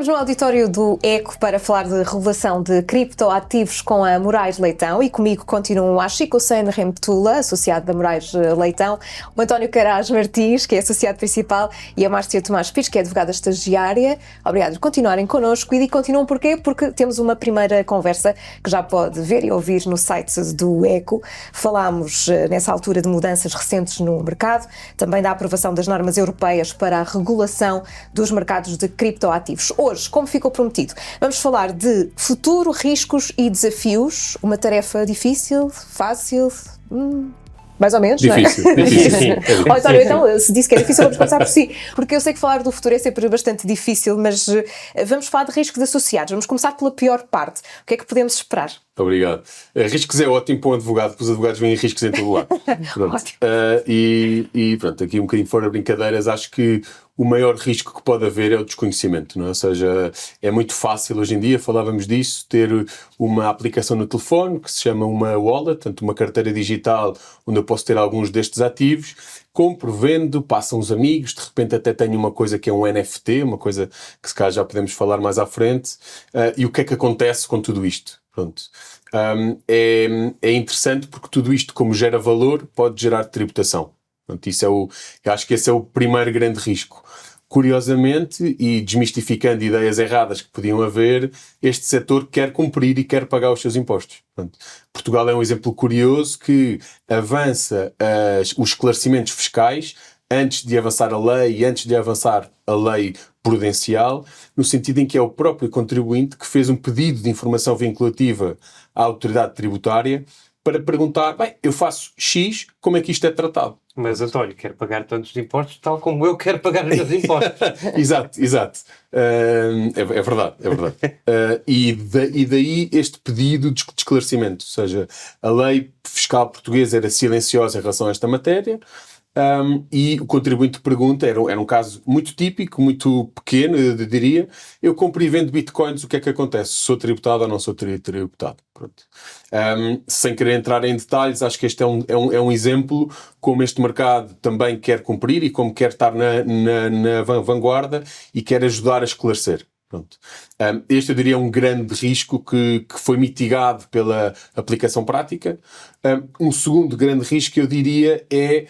Estamos no auditório do ECO para falar de regulação de criptoativos com a Moraes Leitão e comigo continuam a Chico Sen Remtula, associado da Moraes Leitão, o António Caraz Martins, que é associado principal, e a Márcia Tomás Pires, que é advogada estagiária. Obrigado por continuarem connosco e continuam porquê? Porque temos uma primeira conversa que já pode ver e ouvir no site do ECO. Falámos nessa altura de mudanças recentes no mercado, também da aprovação das normas europeias para a regulação dos mercados de criptoativos. Hoje, como ficou prometido, vamos falar de futuro, riscos e desafios. Uma tarefa difícil, fácil, mais ou menos, difícil, não é? difícil. António, então, se disse que é difícil, vamos começar por si, porque eu sei que falar do futuro é sempre bastante difícil, mas vamos falar de riscos associados. Vamos começar pela pior parte. O que é que podemos esperar? Obrigado. Riscos é ótimo para um advogado, porque os advogados veem riscos em todo lado. Ótimo. Pronto, aqui um bocadinho fora de brincadeiras, acho que o maior risco que pode haver é o desconhecimento, não é? Ou seja, é muito fácil hoje em dia, falávamos disso, ter uma aplicação no telefone que se chama uma wallet, portanto uma carteira digital onde eu posso ter alguns destes ativos, compro, vendo, passam os amigos, de repente até tenho uma coisa que é um NFT, uma coisa que se calhar já podemos falar mais à frente, e o que é que acontece com tudo isto? Pronto. É interessante porque tudo isto, como gera valor, pode gerar tributação. Pronto, eu acho que esse é o primeiro grande risco. Curiosamente, e desmistificando ideias erradas que podiam haver, este setor quer cumprir e quer pagar os seus impostos. Pronto. Portugal é um exemplo curioso que avança os esclarecimentos fiscais antes de avançar a lei e antes de avançar a lei prudencial, no sentido em que é o próprio contribuinte que fez um pedido de informação vinculativa à autoridade tributária para perguntar, bem, eu faço X, como é que isto é tratado? Mas, António, quero pagar tantos impostos tal como eu quero pagar os meus impostos. Exato. É verdade. E daí este pedido de esclarecimento. Ou seja, a lei fiscal portuguesa era silenciosa em relação a esta matéria. E o contribuinte pergunta, era um caso muito típico, muito pequeno, eu diria, eu compro e vendo bitcoins, o que é que acontece? Sou tributado ou não sou tributado? Pronto. Sem querer entrar em detalhes, acho que este é um exemplo como este mercado também quer cumprir e como quer estar na vanguarda e quer ajudar a esclarecer. Pronto. Este eu diria é um grande risco que foi mitigado pela aplicação prática. Um segundo grande risco eu diria é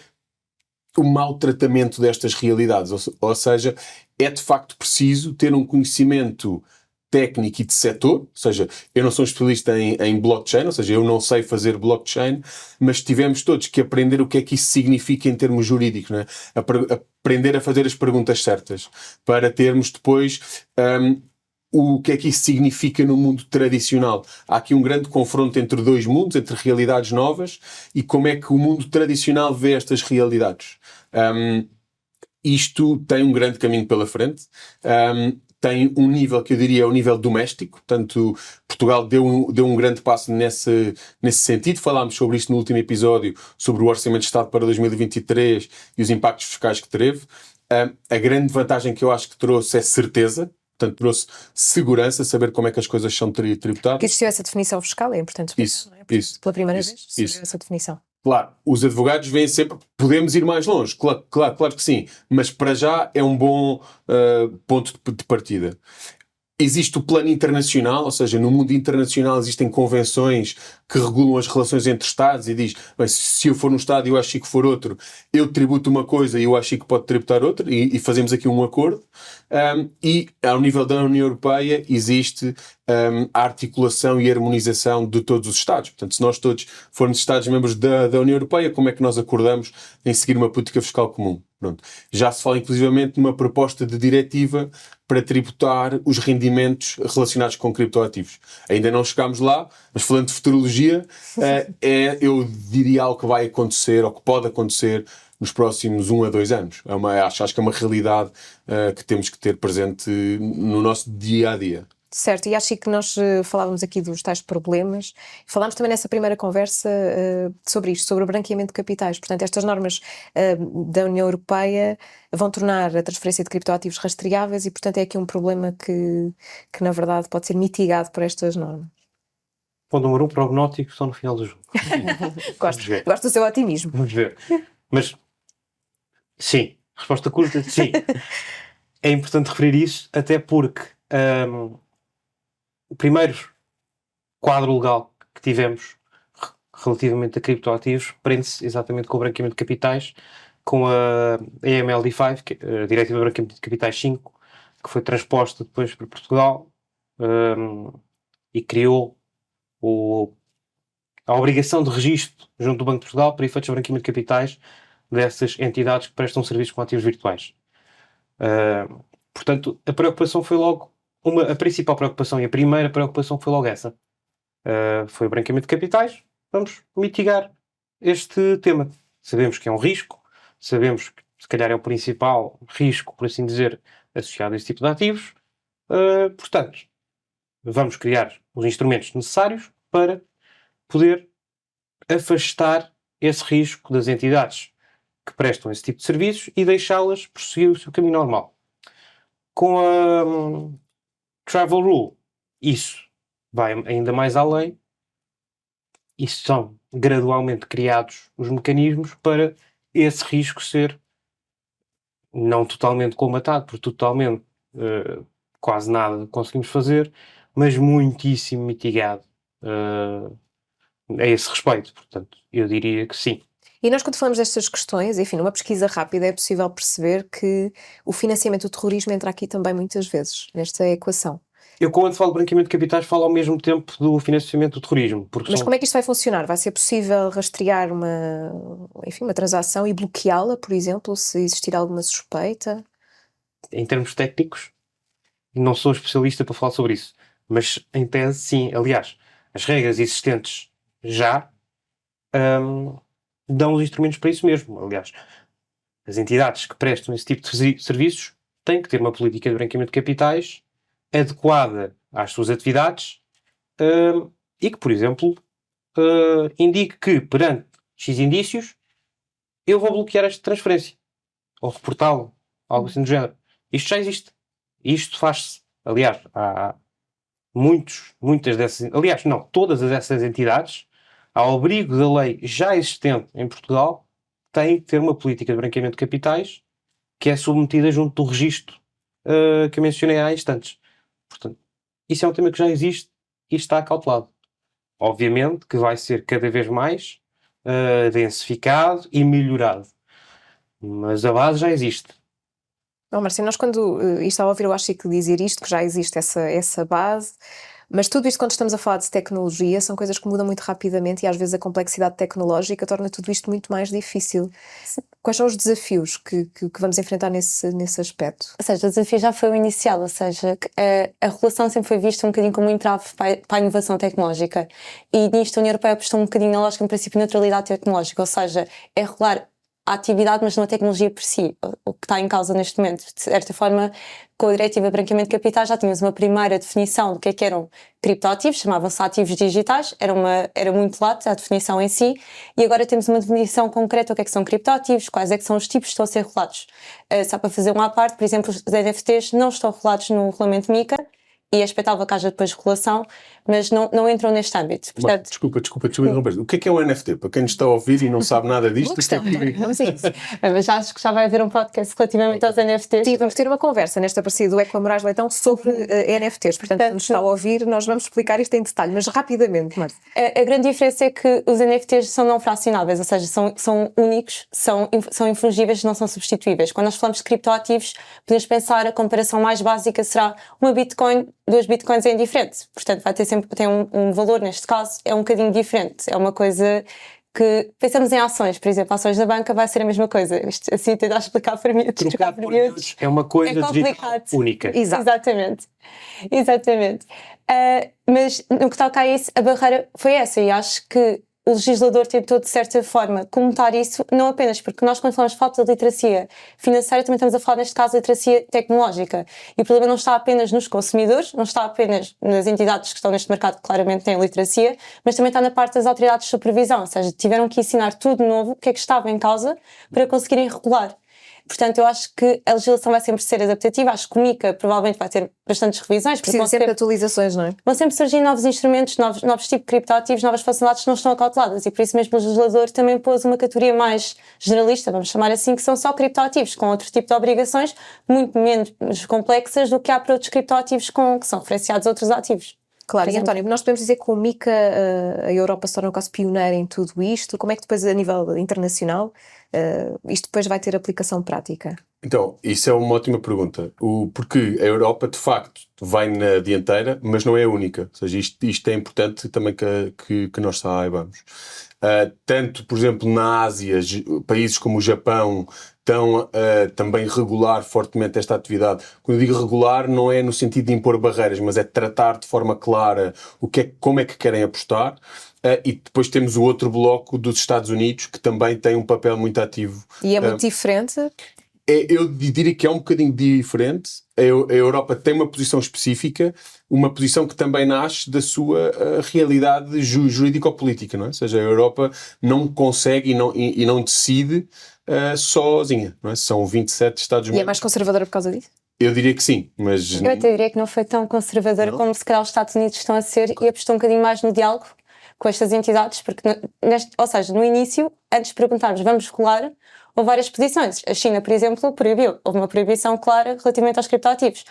o mau tratamento destas realidades, ou seja, é de facto preciso ter um conhecimento técnico e de setor, ou seja, eu não sou especialista em blockchain, ou seja, eu não sei fazer blockchain, mas tivemos todos que aprender o que é que isso significa em termos jurídicos, não é? Aprender a fazer as perguntas certas, para termos depois o que é que isso significa no mundo tradicional. Há aqui um grande confronto entre dois mundos, entre realidades novas, e como é que o mundo tradicional vê estas realidades. Isto tem um grande caminho pela frente. Tem um nível que eu diria é o nível doméstico, portanto Portugal deu um grande passo nesse sentido. Falámos sobre isso no último episódio, sobre o Orçamento de Estado para 2023 e os impactos fiscais que teve. A grande vantagem que eu acho que trouxe é certeza. Portanto, trouxe segurança, saber como é que as coisas são tributadas. Que existiu essa definição fiscal, é importante explicar, não é? Portanto, pela primeira vez, surgiu essa definição. Claro, os advogados veem sempre, podemos ir mais longe, claro que sim, mas para já é um bom ponto de partida. Existe o plano internacional, ou seja, no mundo internacional existem convenções que regulam as relações entre Estados e diz, bem, se eu for num Estado e o Chico for outro, eu tributo uma coisa e o Chico pode tributar outra e fazemos aqui um acordo. E ao nível da União Europeia existe a articulação e a harmonização de todos os Estados. Portanto, se nós todos formos Estados-membros da União Europeia, como é que nós acordamos em seguir uma política fiscal comum? Pronto. Já se fala inclusivamente numa proposta de diretiva para tributar os rendimentos relacionados com criptoativos. Ainda não chegámos lá, mas falando de futurologia, eu diria algo que vai acontecer ou que pode acontecer nos próximos 1 a 2 anos. Acho que é uma realidade que temos que ter presente no nosso dia-a-dia. Certo, e acho que nós falávamos aqui dos tais problemas, falámos também nessa primeira conversa sobre isto, sobre o branqueamento de capitais. Portanto, estas normas da União Europeia vão tornar a transferência de criptoativos rastreáveis e, portanto, é aqui um problema que na verdade pode ser mitigado por estas normas. Ponto número 1, prognósticos estão no final do jogo. Gosto do seu otimismo. Vamos ver. Mas, sim, resposta curta, sim. É importante referir isso, até porque O primeiro quadro legal que tivemos relativamente a criptoativos prende-se exatamente com o branqueamento de capitais, com a AMLD5, a Diretiva de Branqueamento de Capitais 5, que foi transposta depois para Portugal e criou a obrigação de registro junto do Banco de Portugal para efeitos de branqueamento de capitais dessas entidades que prestam serviços com ativos virtuais. Portanto, a preocupação foi logo a principal preocupação e a primeira preocupação foi logo essa. Foi o branqueamento de capitais. Vamos mitigar este tema. Sabemos que é um risco, sabemos que se calhar é o principal risco, por assim dizer, associado a este tipo de ativos. Portanto, vamos criar os instrumentos necessários para poder afastar esse risco das entidades que prestam esse tipo de serviços e deixá-las prosseguir o seu caminho normal. Com a Travel Rule, isso vai ainda mais além e são gradualmente criados os mecanismos para esse risco ser não totalmente colmatado, porque totalmente quase nada conseguimos fazer, mas muitíssimo mitigado a esse respeito. Portanto, eu diria que sim. E nós, quando falamos destas questões, enfim, numa pesquisa rápida é possível perceber que o financiamento do terrorismo entra aqui também muitas vezes, nesta equação. Eu, quando falo de branqueamento de capitais, falo ao mesmo tempo do financiamento do terrorismo. Mas como é que isto vai funcionar? Vai ser possível rastrear uma transação e bloqueá-la, por exemplo, se existir alguma suspeita? Em termos técnicos, não sou especialista para falar sobre isso, mas em tese, sim. Aliás, as regras existentes já dão os instrumentos para isso mesmo. Aliás, as entidades que prestam esse tipo de serviços têm que ter uma política de branqueamento de capitais adequada às suas atividades e que, por exemplo, indique que, perante X indícios, eu vou bloquear esta transferência ou reportá-la, algo assim do género. Isto já existe. Isto faz-se. Aliás, há muitas dessas... Aliás, não, todas essas entidades, ao abrigo da lei já existente em Portugal, têm que ter uma política de branqueamento de capitais que é submetida junto do registro que eu mencionei há instantes. Portanto, isso é um tema que já existe e está acautelado. Obviamente que vai ser cada vez mais densificado e melhorado. Mas a base já existe. Marcelo, nós quando estava a ouvir o Chico dizer isto, que já existe essa base, mas tudo isto quando estamos a falar de tecnologia são coisas que mudam muito rapidamente e às vezes a complexidade tecnológica torna tudo isto muito mais difícil. Quais são os desafios que vamos enfrentar nesse aspecto? Ou seja, o desafio já foi o inicial, ou seja, a regulação sempre foi vista um bocadinho como um entrave para a inovação tecnológica e nisto a União Europeia apostou um bocadinho na lógica do princípio de neutralidade tecnológica, ou seja, é regular a atividade, mas não a tecnologia por si, o que está em causa neste momento. De certa forma, com a Diretiva de Branqueamento de Capitais já tínhamos uma primeira definição do que eram criptoativos, chamavam-se ativos digitais, era muito lata a definição em si, e agora temos uma definição concreta do que é que são criptoativos, quais é que são os tipos que estão a ser regulados. Só para fazer uma à parte, por exemplo, os NFTs não estão regulados no regulamento MiCA, e é expectável que haja depois regulação, mas não entram neste âmbito. Portanto, Desculpa interromper. O que é um NFT? Para quem nos está a ouvir e não sabe nada disto, vamos a isso. Mas acho que já vai haver um podcast relativamente aos NFTs. Sim, vamos ter uma conversa nesta parceria do Eco Moraes Leitão sobre NFTs. Portanto, se nos está a ouvir, nós vamos explicar isto em detalhe, mas rapidamente, Marta. A grande diferença é que os NFTs são não fracionáveis, ou seja, são únicos, são infungíveis, não são substituíveis. Quando nós falamos de criptoativos, podemos pensar a comparação mais básica será uma Bitcoin, 2 Bitcoins é indiferente. Portanto, vai ter sempre um valor, neste caso, é um bocadinho diferente. É uma coisa que pensamos em ações, por exemplo, ações da banca vai ser a mesma coisa. Isto, assim, tentar explicar para mim, trocar por miúdos é uma coisa digital única. Exatamente. Mas no que toca a isso, a barreira foi essa e acho que o legislador tentou, de certa forma, comutar isso, não apenas porque nós, quando falamos de falta de literacia financeira, também estamos a falar, neste caso, de literacia tecnológica. E o problema não está apenas nos consumidores, não está apenas nas entidades que estão neste mercado que claramente têm literacia, mas também está na parte das autoridades de supervisão, ou seja, tiveram que ensinar tudo de novo, o que é que estava em causa, para conseguirem regular. Portanto, eu acho que a legislação vai sempre ser adaptativa, acho que o MiCA provavelmente vai ter bastantes revisões, porque Precisa sempre de atualizações, não é? vão sempre surgir novos instrumentos, novos tipos de criptoativos, novas funcionalidades que não estão acauteladas, e por isso mesmo o legislador também pôs uma categoria mais generalista, vamos chamar assim, que são só criptoativos, com outro tipo de obrigações muito menos complexas do que há para outros criptoativos que são referenciados a outros ativos. Claro, Por e exemplo. António, nós podemos dizer que com o MiCA a Europa se torna quase pioneira em tudo isto. Como é que depois, a nível internacional, isto depois vai ter aplicação prática? Então, isso é uma ótima pergunta. Porque a Europa, de facto, vai na dianteira, mas não é a única. Ou seja, isto é importante também que nós saibamos. Tanto, por exemplo, na Ásia, países como o Japão estão a também regular fortemente esta atividade. Quando eu digo regular, não é no sentido de impor barreiras, mas é tratar de forma clara como é que querem apostar. E depois temos o outro bloco dos Estados Unidos, que também tem um papel muito ativo. E é muito diferente? Eu diria que é um bocadinho diferente. A Europa tem uma posição específica, uma posição que também nasce da sua realidade jurídico-política, não é? Ou seja, a Europa não consegue e não decide sozinha, não é? São 27 Estados-membros. E é mais conservadora por causa disso? Eu diria que sim, mas... Eu até diria que não foi tão conservadora como se calhar os Estados Unidos estão a ser, e apostou um bocadinho mais no diálogo com estas entidades, porque, ou seja, no início, antes de perguntarmos vamos regular, houve várias posições. A China, por exemplo, proibiu. Houve uma proibição clara relativamente aos criptoativos.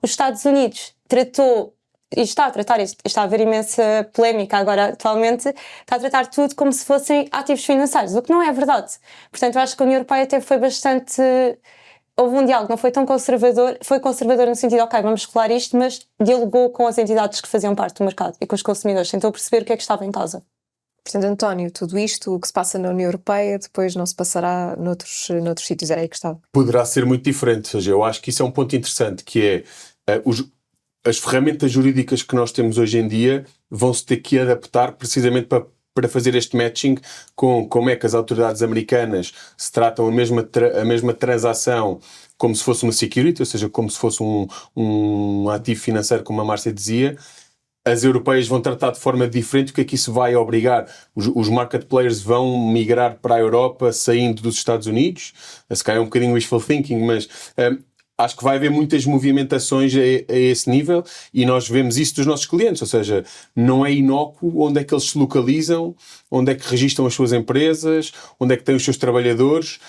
Os Estados Unidos tratou, e está a tratar, está a haver imensa polémica agora atualmente, está a tratar tudo como se fossem ativos financeiros, o que não é verdade. Portanto, eu acho que a União Europeia até foi bastante... Houve um diálogo, não foi tão conservador, foi conservador no sentido, ok, vamos regular isto, mas dialogou com as entidades que faziam parte do mercado e com os consumidores, tentou perceber o que é que estava em causa. Portanto, António, tudo isto, o que se passa na União Europeia, depois não se passará noutros sítios, era aí que estava. Poderá ser muito diferente, ou seja, eu acho que isso é um ponto interessante, que é as ferramentas jurídicas que nós temos hoje em dia vão-se ter que adaptar precisamente para fazer este matching com como é que as autoridades americanas se tratam a mesma transação como se fosse uma security, ou seja, como se fosse um ativo financeiro, como a Márcia dizia. As europeias vão tratar de forma diferente. O que é que isso vai obrigar? Os market players vão migrar para a Europa saindo dos Estados Unidos. Se calhar é um bocadinho wishful thinking, mas acho que vai haver muitas movimentações a esse nível, e nós vemos isso dos nossos clientes, ou seja, não é inócuo onde é que eles se localizam, onde é que registram as suas empresas, onde é que têm os seus trabalhadores.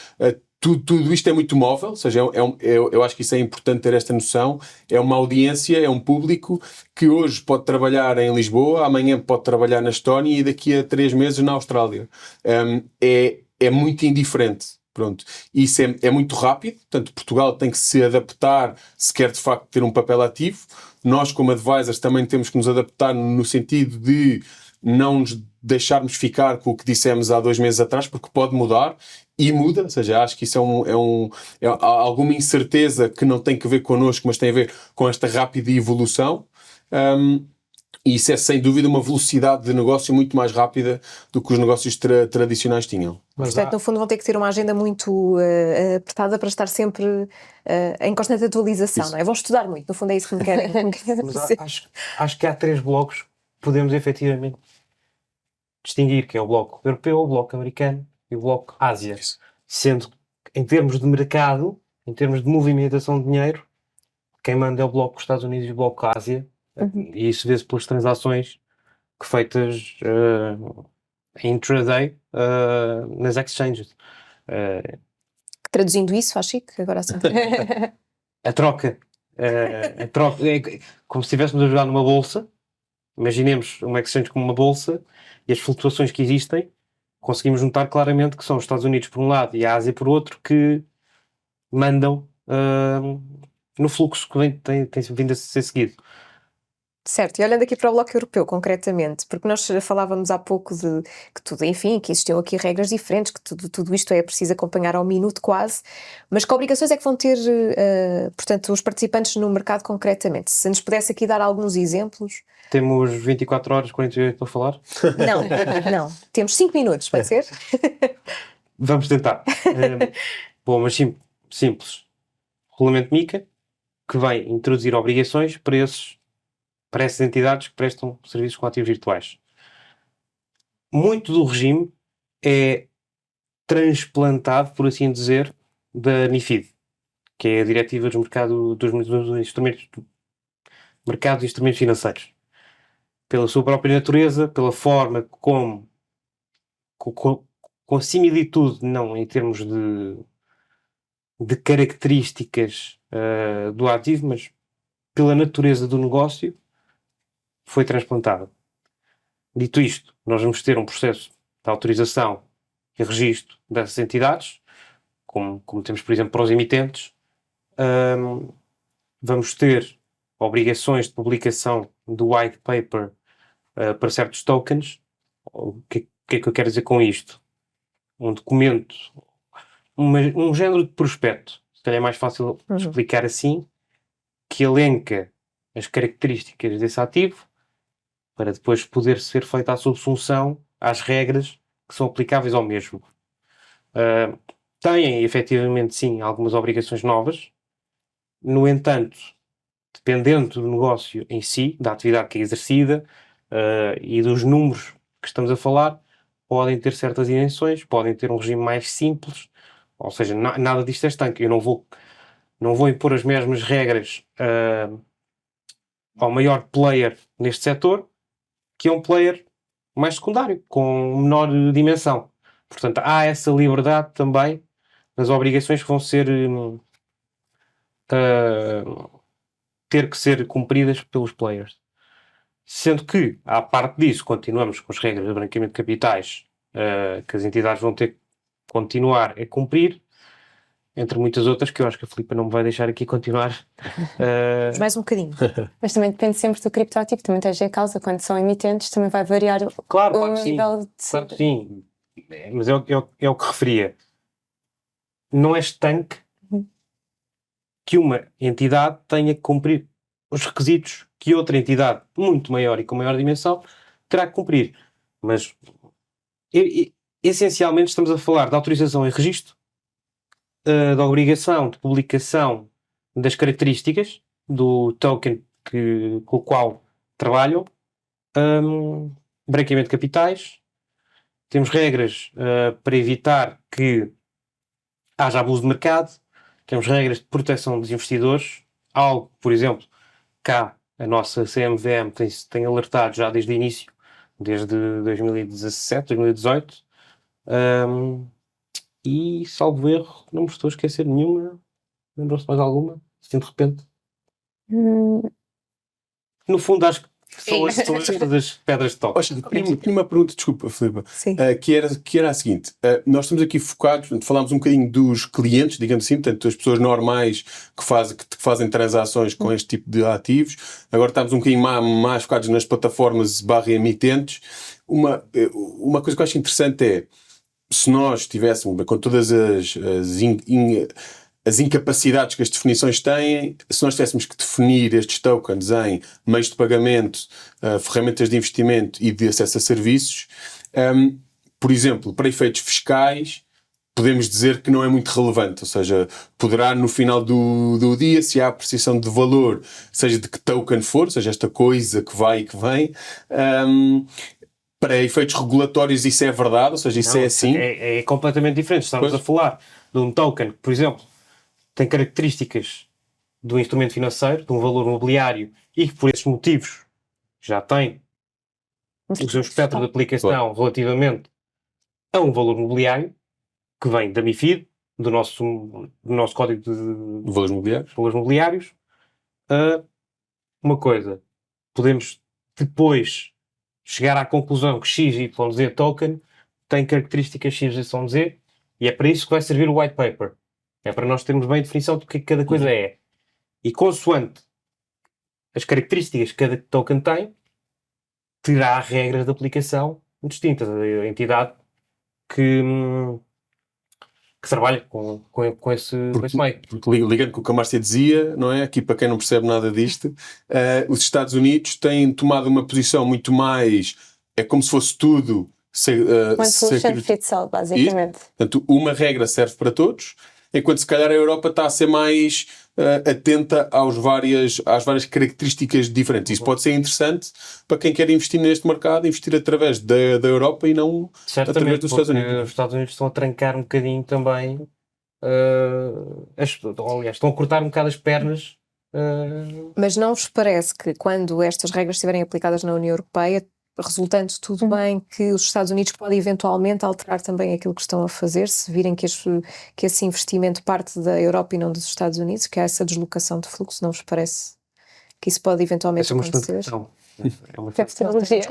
Tudo isto é muito móvel, ou seja, eu acho que isso é importante ter esta noção. É uma audiência, é um público que hoje pode trabalhar em Lisboa, amanhã pode trabalhar na Estónia e daqui a 3 meses na Austrália. É muito indiferente. Pronto. Isso é muito rápido, portanto Portugal tem que se adaptar se quer de facto ter um papel ativo. Nós como advisors também temos que nos adaptar no sentido de não nos deixarmos ficar com o que dissemos há 2 meses atrás, porque pode mudar e muda, ou seja, acho que isso é alguma incerteza que não tem que ver connosco, mas tem a ver com esta rápida evolução. E isso é sem dúvida uma velocidade de negócio muito mais rápida do que os negócios tradicionais tinham. Portanto, no fundo vão ter que ter uma agenda muito apertada para estar sempre em constante atualização, não é? Vão estudar muito, no fundo é isso que me querem dizer. Acho que há 3 blocos que podemos efetivamente distinguir, que é o bloco europeu, o bloco americano e o bloco Ásia. Isso. Sendo que em termos de mercado, em termos de movimentação de dinheiro, quem manda é o bloco dos Estados Unidos e o bloco Ásia. E isso vê-se pelas transações que feitas intraday nas exchanges. Traduzindo isso, acho que agora sim. A troca é como se estivéssemos a jogar numa bolsa. Imaginemos uma exchange como uma bolsa e as flutuações que existem, conseguimos notar claramente que são os Estados Unidos por um lado e a Ásia por outro que mandam no fluxo que tem vindo a ser seguido. Certo, e olhando aqui para o bloco europeu concretamente, porque nós falávamos há pouco de que tudo, enfim, que existiam aqui regras diferentes, que tudo isto é preciso acompanhar ao minuto quase, mas que obrigações é que vão ter, portanto, os participantes no mercado concretamente? Se nos pudesse aqui dar alguns exemplos. Temos 24 horas, 48 para falar? Não, temos 5 minutos, pode ser? Vamos tentar. Bom, mas simples. Regulamento MiCA, que vai introduzir obrigações para essas entidades que prestam serviços com ativos virtuais. Muito do regime é transplantado, por assim dizer, da MiFID, que é a Diretiva dos Instrumentos, Mercados de Instrumentos Financeiros. Pela sua própria natureza, pela forma como, com similitude, não em termos de características do ativo, mas pela natureza do negócio, foi transplantada. Dito isto, nós vamos ter um processo de autorização e registro dessas entidades, como temos, por exemplo, para os emitentes. Vamos ter obrigações de publicação do white paper para certos tokens. O que é que eu quero dizer com isto? Um documento, um género de prospecto, se calhar é mais fácil explicar assim, que elenca as características desse ativo para depois poder ser feita a subsunção às regras que são aplicáveis ao mesmo. Têm, efetivamente, sim, algumas obrigações novas. No entanto, dependendo do negócio em si, da atividade que é exercida e dos números que estamos a falar, podem ter certas isenções, podem ter um regime mais simples, ou seja, nada disto é estanque. Eu não vou impor as mesmas regras ao maior player neste setor, que é um player mais secundário, com menor dimensão. Portanto, há essa liberdade também nas obrigações que vão ser ter que ser cumpridas pelos players. Sendo que, à parte disso, continuamos com as regras de branqueamento de capitais que as entidades vão ter que continuar a cumprir, entre muitas outras que eu acho que a Filipa não me vai deixar aqui continuar. Mais um bocadinho. Mas também depende sempre do criptoativo, também tens a causa, quando são emitentes, também vai variar Claro, o sim. nível de... Claro que sim. Mas é o que referia. Não é estanque que uma entidade tenha que cumprir os requisitos que outra entidade muito maior e com maior dimensão terá que cumprir. Mas, essencialmente, estamos a falar de autorização e registro, da obrigação de publicação das características do token com o qual trabalham, branqueamento de capitais. Temos regras para evitar que haja abuso de mercado. Temos regras de proteção dos investidores, algo, por exemplo, cá a nossa CMVM tem alertado já desde o início, desde 2017, 2018, e, salvo erro, não me estou a esquecer nenhuma. Lembrou-se mais alguma? Assim, de repente? No fundo, acho que são as pedras de toque. Tinha uma pergunta, desculpa, Filipa, Sim. que era a seguinte. Nós estamos aqui focados, falámos um bocadinho dos clientes, digamos assim, portanto, as pessoas normais que fazem transações com este tipo de ativos. Agora estamos um bocadinho mais focados nas plataformas /emitentes. Uma coisa que eu acho interessante é, se nós tivéssemos, com todas as incapacidades que as definições têm, se nós tivéssemos que definir estes tokens em meios de pagamento, ferramentas de investimento e de acesso a serviços, por exemplo, para efeitos fiscais, podemos dizer que não é muito relevante, ou seja, poderá no final do dia, se há apreciação de valor, seja de que token for, seja esta coisa que vai e que vem, para efeitos regulatórios isso é verdade, ou seja, isso Não, é assim? É completamente diferente. Estamos a falar de um token que, por exemplo, tem características do instrumento financeiro, de um valor mobiliário, e que por esses motivos já tem o seu espectro de aplicação relativamente a um valor mobiliário, que vem da MiFID, do nosso código de Valores mobiliários. Uma coisa, podemos depois chegar à conclusão que XYZ token tem características XYZ, e é para isso que vai servir o white paper. É para nós termos bem a definição do que cada coisa é. E consoante as características que cada token tem, terá regras de aplicação distintas. A entidade que trabalha com esse meio. Porque ligando com o que a Márcia dizia, não é? Aqui para quem não percebe nada disto, os Estados Unidos têm tomado uma posição muito mais... É como se fosse tudo... One solution fits all, basicamente. Portanto, uma regra serve para todos, enquanto se calhar a Europa está a ser mais atenta às várias características diferentes. Isso pode ser interessante para quem quer investir neste mercado, investir através da Europa e não através dos Estados Unidos. Os Estados Unidos estão a trancar um bocadinho também aliás, estão a cortar um bocado as pernas. Mas não vos parece que quando estas regras estiverem aplicadas na União Europeia, resultando tudo bem, que os Estados Unidos podem eventualmente alterar também aquilo que estão a fazer, se virem que esse investimento parte da Europa e não dos Estados Unidos, que há essa deslocação de fluxo, não vos parece que isso pode eventualmente Essa é uma acontecer? questão. É uma Deve ser alergia.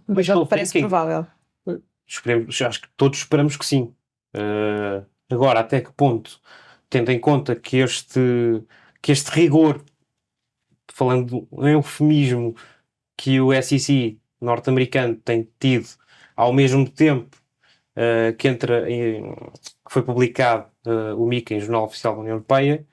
Mas Wishful parece thinking. provável. Acho que todos esperamos que sim. Agora, até que ponto, tendo em conta que este rigor, falando em eufemismo, que o SEC norte-americano tem tido ao mesmo tempo que foi publicado o MiCA em Jornal Oficial da União Europeia,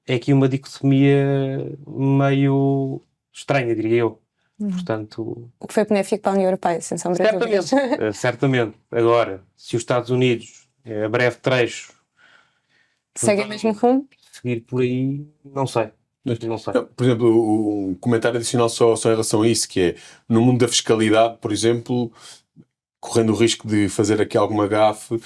é aqui uma dicotomia meio estranha, diria eu. Portanto, O que foi benéfico para a União Europeia, sem sombra de dúvidas. certamente. Agora, se os Estados Unidos, a breve trecho, Seguem o mesmo rumo? seguir por aí, não sei. Não sei. Não, por exemplo, um comentário adicional só em relação a isso, que é, no mundo da fiscalidade, por exemplo, correndo o risco de fazer aqui alguma gafe,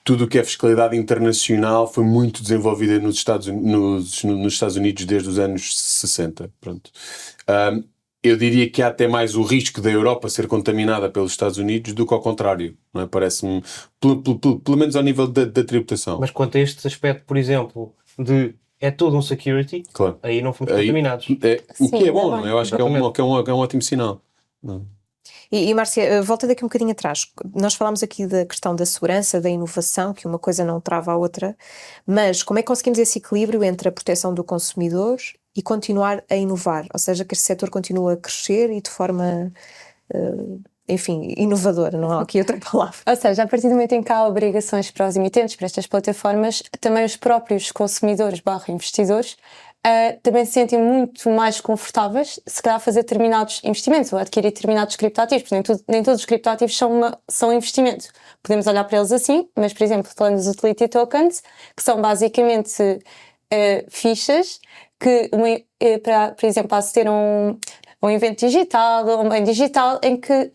tudo o que é fiscalidade internacional foi muito desenvolvida nos Estados Unidos desde os anos 60. Pronto. Eu diria que há até mais o risco da Europa ser contaminada pelos Estados Unidos do que ao contrário, não é? Parece-me, pelo menos ao nível da tributação. Mas quanto a este aspecto, por exemplo, é todo um security, Claro. aí não fomos contaminados. O que é bom, bem. não é? Eu acho que é um ótimo sinal. E Márcia, volta daqui um bocadinho atrás. Nós falámos aqui da questão da segurança, da inovação, que uma coisa não trava a outra, mas como é que conseguimos esse equilíbrio entre a proteção do consumidor e continuar a inovar? Ou seja, que este setor continua a crescer e de forma, enfim, inovadora, não há aqui outra palavra. Ou seja, a partir do momento em que há obrigações para os emitentes, para estas plataformas, também os próprios consumidores / investidores também se sentem muito mais confortáveis, se calhar, a fazer determinados investimentos ou adquirir determinados criptoativos, porque nem todos os criptoativos são investimento. Podemos olhar para eles assim, mas, por exemplo, falando dos utility tokens, que são basicamente fichas que, por exemplo, para aceder a um evento digital ou um bem digital em que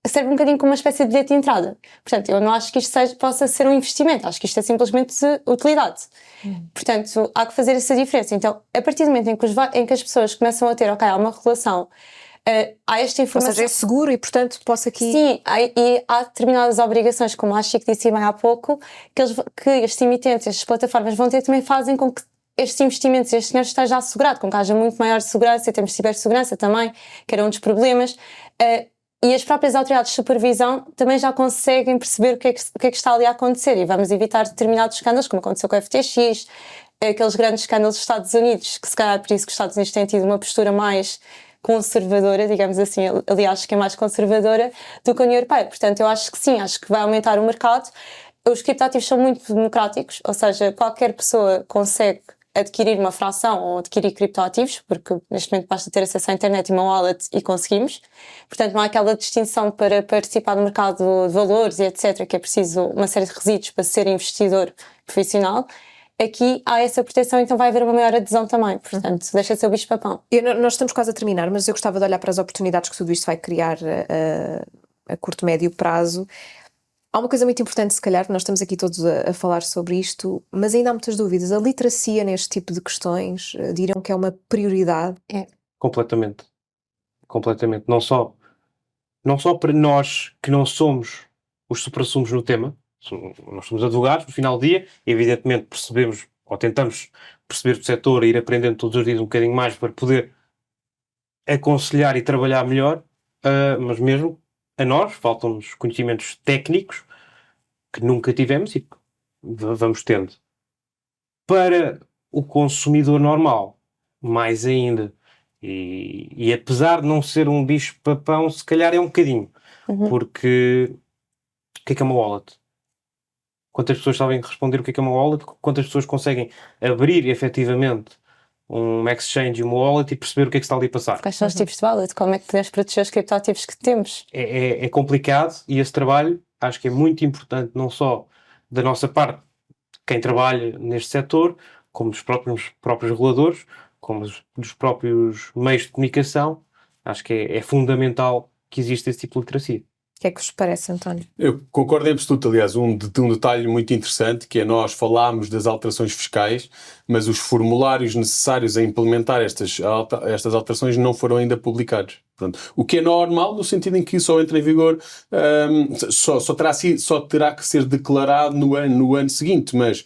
serve um bocadinho como uma espécie de bilhete de entrada. Portanto, eu não acho que isto possa ser um investimento, acho que isto é simplesmente utilidade. Portanto, há que fazer essa diferença. Então, a partir do momento em que as pessoas começam a ter, há uma relação, há esta informação... Ou seja, é seguro e, portanto, posso aqui... Sim, e há determinadas obrigações, como a Chico disse bem há pouco, que estes emitentes, estas plataformas vão ter, também fazem com que estes investimentos, este dinheiro esteja assegurado, com que haja muito maior segurança, e temos cibersegurança também, que era um dos problemas, e as próprias autoridades de supervisão também já conseguem perceber o que é que está ali a acontecer, e vamos evitar determinados escândalos, como aconteceu com o FTX, aqueles grandes escândalos dos Estados Unidos, que se calhar é por isso que os Estados Unidos têm tido uma postura mais conservadora, digamos assim, aliás, que é mais conservadora do que a União Europeia. Portanto, eu acho que sim, acho que vai aumentar o mercado. Os criptoativos são muito democráticos, ou seja, qualquer pessoa consegue adquirir uma fração ou adquirir criptoativos, porque neste momento basta ter acesso à internet e uma wallet e conseguimos. Portanto, não há aquela distinção para participar do mercado de valores e etc., que é preciso uma série de requisitos para ser investidor profissional. Aqui há essa proteção, então vai haver uma maior adesão também. Portanto, deixa de ser o bicho-papão. Nós estamos quase a terminar, mas eu gostava de olhar para as oportunidades que tudo isto vai criar a curto, médio prazo. Há uma coisa muito importante, se calhar, nós estamos aqui todos a falar sobre isto, mas ainda há muitas dúvidas. A literacia neste tipo de questões, diriam que é uma prioridade? Completamente. Completamente. Não só para nós que não somos os suprassumos no tema, nós somos advogados, no final do dia, e evidentemente percebemos, ou tentamos perceber o setor e ir aprendendo todos os dias um bocadinho mais para poder aconselhar e trabalhar melhor, mas mesmo a nós faltam-nos conhecimentos técnicos que nunca tivemos e que vamos tendo. Para o consumidor normal, mais ainda, e apesar de não ser um bicho-papão, se calhar é um bocadinho, porque o que é uma wallet? Quantas pessoas sabem responder o que é uma wallet? Quantas pessoas conseguem abrir efetivamente um exchange e uma wallet e perceber o que é que está ali a passar? Quais são os tipos de wallet? Como é que podemos proteger os criptoativos que temos? É complicado e esse trabalho acho que é muito importante, não só da nossa parte, quem trabalha neste setor, como dos próprios reguladores, como dos próprios meios de comunicação. Acho que é fundamental que exista esse tipo de literacia. O que é que vos parece, António? Eu concordo em absoluto. Aliás, um detalhe muito interessante, que é nós falámos das alterações fiscais, mas os formulários necessários a implementar estas alterações não foram ainda publicados. Pronto. O que é normal, no sentido em que só entra em vigor, só terá que ser declarado no ano seguinte, mas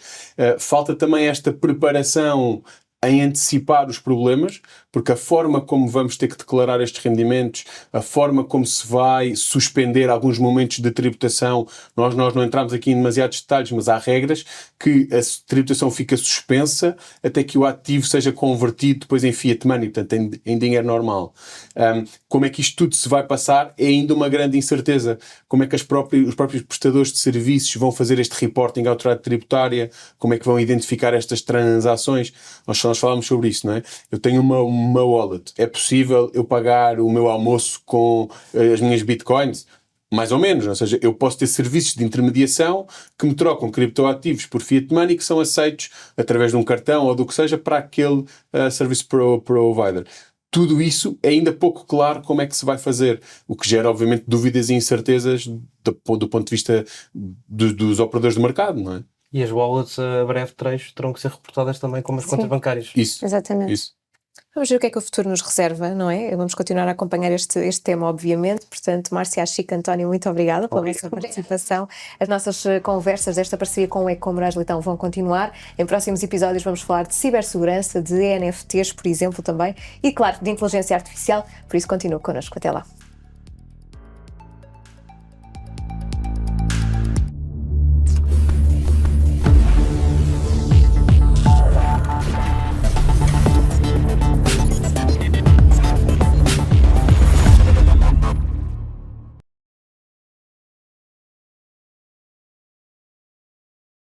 falta também esta preparação em antecipar os problemas, porque a forma como vamos ter que declarar estes rendimentos, a forma como se vai suspender alguns momentos de tributação, nós não entramos aqui em demasiados detalhes, mas há regras que a tributação fica suspensa até que o ativo seja convertido depois em fiat money, portanto em dinheiro normal. Como é que isto tudo se vai passar é ainda uma grande incerteza. Como é que os próprios prestadores de serviços vão fazer este reporting à autoridade tributária, como é que vão identificar estas transações. Nós falámos sobre isso, não é? Eu tenho uma wallet. É possível eu pagar o meu almoço com as minhas bitcoins? Mais ou menos. Ou seja, eu posso ter serviços de intermediação que me trocam criptoativos por fiat money que são aceitos através de um cartão ou do que seja para aquele service provider. Tudo isso é ainda pouco claro como é que se vai fazer, o que gera, obviamente, dúvidas e incertezas do ponto de vista dos operadores de mercado, não é? E as wallets a breve trecho terão que ser reportadas também como as contas bancárias. Isso. Exatamente. Isso. Vamos ver o que é que o futuro nos reserva, não é? Vamos continuar a acompanhar este tema, obviamente. Portanto, Márcia, Chico, António, muito obrigada pela vossa participação. As nossas conversas desta parceria com o Eco Moraes Leitão vão continuar. Em próximos episódios vamos falar de cibersegurança, de NFTs, por exemplo, também. E, claro, de inteligência artificial. Por isso, continue connosco. Até lá.